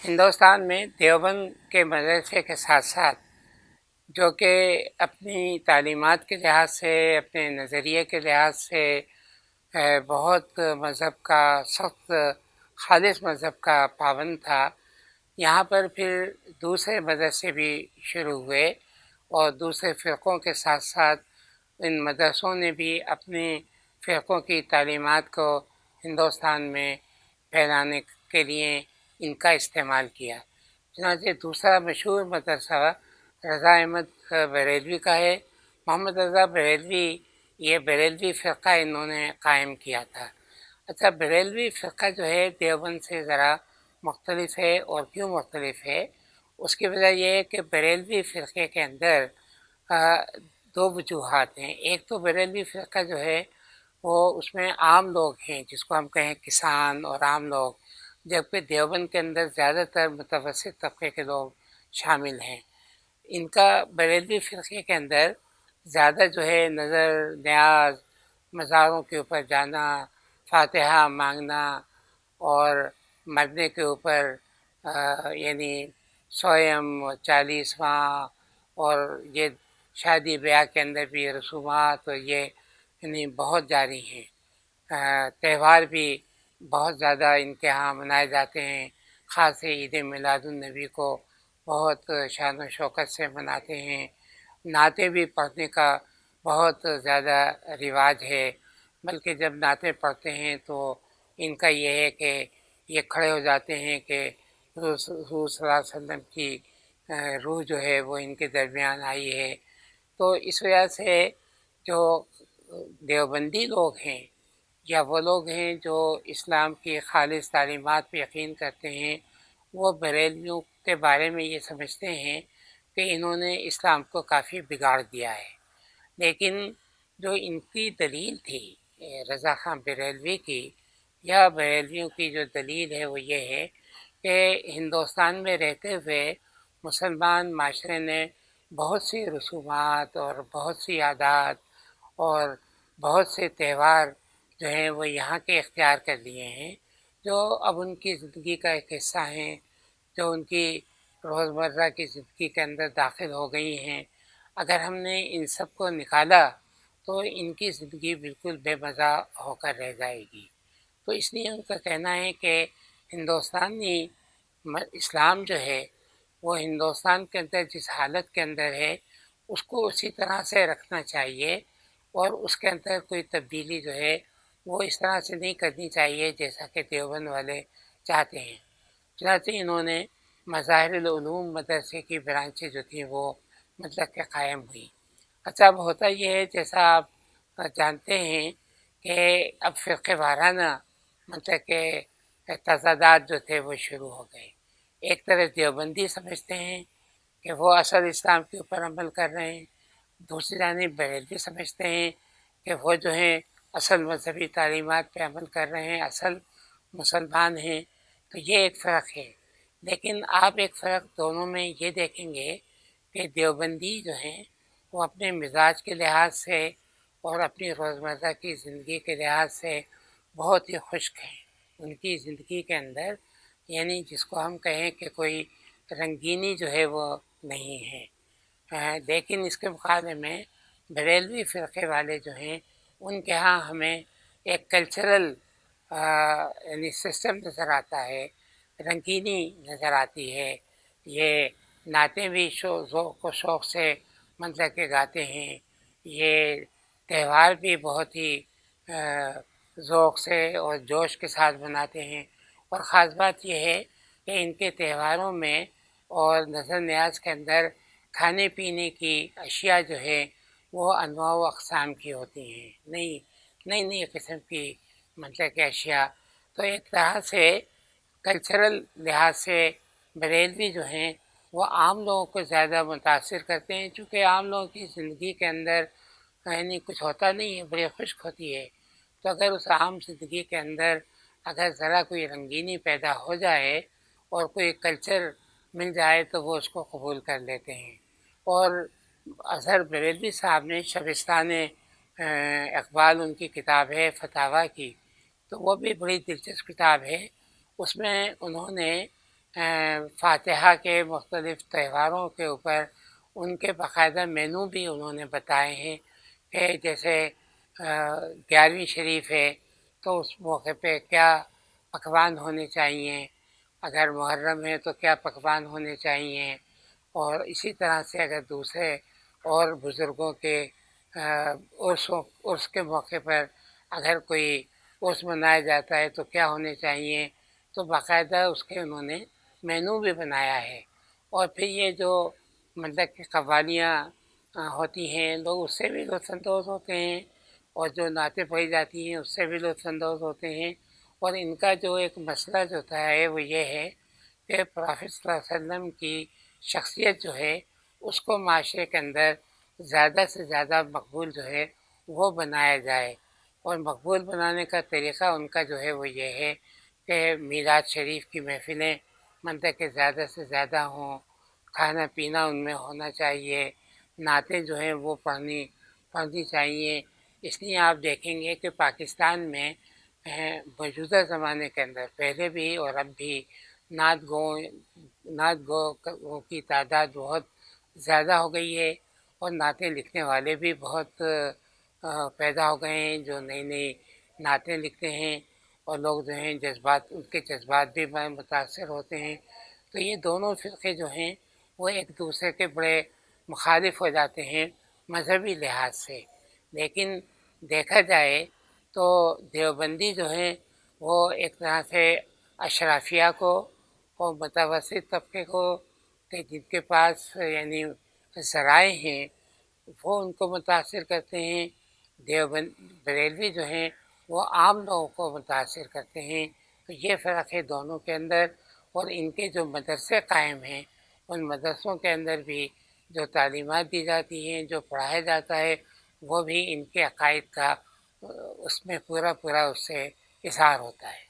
ہندوستان میں دیوبند کے مدرسے کے ساتھ ساتھ جو کہ اپنی تعلیمات کے لحاظ سے، اپنے نظریے کے لحاظ سے بہت مذہب کا سخت خالص مذہب کا پابند تھا، یہاں پر پھر دوسرے مدرسے بھی شروع ہوئے اور دوسرے فرقوں کے ساتھ ساتھ ان مدرسوں نے بھی اپنے فرقوں کی تعلیمات کو ہندوستان میں پھیلانے کے لیے ان کا استعمال کیا۔ چنانچہ دوسرا مشہور مدرسہ رضا احمد بریلوی کا ہے۔ محمد رضا بریلوی، یہ بریلوی فرقہ انہوں نے قائم کیا تھا۔ اچھا، بریلوی فرقہ جو ہے دیوبند سے ذرا مختلف ہے، اور کیوں مختلف ہے؟ اس کی وجہ یہ ہے کہ بریلوی فرقے کے اندر دو وجوہات ہیں۔ ایک تو بریلوی فرقہ جو ہے وہ اس میں عام لوگ ہیں، جس کو ہم کہیں کسان اور عام لوگ، جبکہ دیوبند کے اندر زیادہ تر متوسط طبقے کے لوگ شامل ہیں۔ ان کا بریلوی فرقے کے اندر زیادہ جو ہے نظر نیاز، مزاروں کے اوپر جانا، فاتحہ مانگنا، اور مرنے کے اوپر یعنی سوئم، 40واں، اور یہ شادی بیاہ کے اندر بھی رسومات، اور یہ یعنی بہت جاری ہیں۔ تہوار بھی بہت زیادہ ان کے ہاں منائے جاتے ہیں، خاص عید میلاد النبی کو بہت شان و شوکت سے مناتے ہیں۔ نعتیں بھی پڑھنے کا بہت زیادہ رواج ہے، بلکہ جب نعتیں پڑھتے ہیں تو ان کا یہ ہے کہ یہ کھڑے ہو جاتے ہیں کہ حضور صلی اللہ علیہ وسلم کی روح جو ہے وہ ان کے درمیان آئی ہے۔ تو اس وجہ سے جو دیوبندی لوگ ہیں، یا وہ لوگ ہیں جو اسلام کی خالص تعلیمات پہ یقین کرتے ہیں، وہ بریلویوں کے بارے میں یہ سمجھتے ہیں کہ انہوں نے اسلام کو کافی بگاڑ دیا ہے۔ لیکن جو ان کی دلیل تھی رضا خان بریلوی کی، یا بریلویوں کی جو دلیل ہے وہ یہ ہے کہ ہندوستان میں رہتے ہوئے مسلمان معاشرے نے بہت سی رسومات اور بہت سی عادات اور بہت سے تہوار جو ہیں وہ یہاں کے اختیار کر لیے ہیں، جو اب ان کی زندگی کا ایک حصہ ہیں، جو ان کی روزمرہ کی زندگی کے اندر داخل ہو گئی ہیں۔ اگر ہم نے ان سب کو نکالا تو ان کی زندگی بالکل بے مزہ ہو کر رہ جائے گی۔ تو اس لیے ان کا کہنا ہے کہ ہندوستانی اسلام جو ہے وہ ہندوستان کے اندر جس حالت کے اندر ہے اس کو اسی طرح سے رکھنا چاہیے، اور اس کے اندر کوئی تبدیلی جو ہے وہ اس طرح سے نہیں کرنی چاہیے جیسا کہ دیوبند والے چاہتے ہیں۔ چنانچہ انہوں نے مظاہر العلوم مدرسے کی برانچیں جو تھیں وہ مطلب کہ قائم ہوئی۔ اچھا، اب ہوتا یہ ہے جیسا آپ جانتے ہیں کہ اب فرقے وارانہ مطلب کہ تضادات جو تھے وہ شروع ہو گئے۔ ایک طرف دیوبندی سمجھتے ہیں کہ وہ اصل اسلام کے اوپر عمل کر رہے ہیں، دوسری جانب بریلوی سمجھتے ہیں کہ وہ جو ہیں اصل مذہبی تعلیمات پہ عمل کر رہے ہیں، اصل مسلمان ہیں۔ تو یہ ایک فرق ہے۔ لیکن آپ ایک فرق دونوں میں یہ دیکھیں گے کہ دیوبندی جو ہیں وہ اپنے مزاج کے لحاظ سے اور اپنی روزمرہ کی زندگی کے لحاظ سے بہت ہی خشک ہیں۔ ان کی زندگی کے اندر یعنی جس کو ہم کہیں کہ کوئی رنگینی جو ہے وہ نہیں ہے۔ لیکن اس کے مقابلے میں بریلوی فرقے والے جو ہیں ان کے ہاں ہمیں ایک کلچرل یعنی سسٹم نظر آتا ہے، رنگینی نظر آتی ہے۔ یہ نعتیں بھی ذوق و شوق سے مطلب کہ گاتے ہیں، یہ تہوار بھی بہت ہی ذوق سے اور جوش کے ساتھ مناتے ہیں۔ اور خاص بات یہ ہے کہ ان کے تہواروں میں اور نظر نیاز کے اندر کھانے پینے کی اشیاء جو ہے وہ انواع و اقسام کی ہوتی ہیں، نئی نئی قسم کی مطلب کہ اشیاء۔ تو ایک طرح سے کلچرل لحاظ سے بریلوی جو ہیں وہ عام لوگوں کو زیادہ متاثر کرتے ہیں، چونکہ عام لوگوں کی زندگی کے اندر یعنی کچھ ہوتا نہیں ہے، بڑی خشک ہوتی ہے۔ تو اگر اس عام زندگی کے اندر اگر ذرا کوئی رنگینی پیدا ہو جائے اور کوئی کلچر مل جائے تو وہ اس کو قبول کر لیتے ہیں۔ اور اظہر بریلوی صاحب نے شبستان اقبال ان کی کتاب ہے فتاویٰ کی، تو وہ بھی بڑی دلچسپ کتاب ہے۔ اس میں انہوں نے فاتحہ کے مختلف تہواروں کے اوپر ان کے باقاعدہ مینو بھی انہوں نے بتائے ہیں کہ جیسے 11ویں شریف ہے تو اس موقع پہ کیا پکوان ہونے چاہیے، اگر محرم ہے تو کیا پکوان ہونے چاہیے، اور اسی طرح سے اگر دوسرے اور بزرگوں کے عرس کے موقع پر اگر کوئی عرس منایا جاتا ہے تو کیا ہونے چاہیے، تو باقاعدہ اس کے انہوں نے مینو بھی بنایا ہے۔ اور پھر یہ جو مطلب کہ قوالیاں ہوتی ہیں، لوگ اس سے بھی لطف اندوز ہوتے ہیں، اور جو نعتیں پڑھی جاتی ہیں اس سے بھی لطف اندوز ہوتے ہیں۔ اور ان کا جو ایک مسئلہ جو ہوتا ہے وہ یہ ہے کہ پرافت صلی اللہ علیہ وسلم کی شخصیت جو ہے اس کو معاشرے کے اندر زیادہ سے زیادہ مقبول جو ہے وہ بنایا جائے، اور مقبول بنانے کا طریقہ ان کا جو ہے وہ یہ ہے کہ میلاد شریف کی محفلیں مطلب کہ زیادہ سے زیادہ ہوں، کھانا پینا ان میں ہونا چاہیے، نعتیں جو ہیں وہ پڑھنی چاہیے۔ اس لیے آپ دیکھیں گے کہ پاکستان میں موجودہ زمانے کے اندر پہلے بھی اور اب بھی نعت گو کی تعداد بہت زیادہ ہو گئی ہے، اور نعتیں لکھنے والے بھی بہت پیدا ہو گئے ہیں جو نئی نئی نعتیں لکھتے ہیں، اور لوگ جو ہیں ان کے جذبات بھی متاثر ہوتے ہیں۔ تو یہ دونوں فرقے جو ہیں وہ ایک دوسرے کے بڑے مخالف ہو جاتے ہیں مذہبی لحاظ سے، لیکن دیکھا جائے تو دیوبندی جو ہیں وہ ایک طرح سے اشرافیہ کو اور متوسط طبقے کو کہ جن کے پاس یعنی ذرائع ہیں وہ ان کو متاثر کرتے ہیں، بریلوی جو ہیں وہ عام لوگوں کو متاثر کرتے ہیں۔ تو یہ فرق ہے دونوں کے اندر، اور ان کے جو مدرسے قائم ہیں ان مدرسوں کے اندر بھی جو تعلیمات دی جاتی ہیں، جو پڑھایا جاتا ہے، وہ بھی ان کے عقائد کا اس میں پورا اس سے اظہار ہوتا ہے۔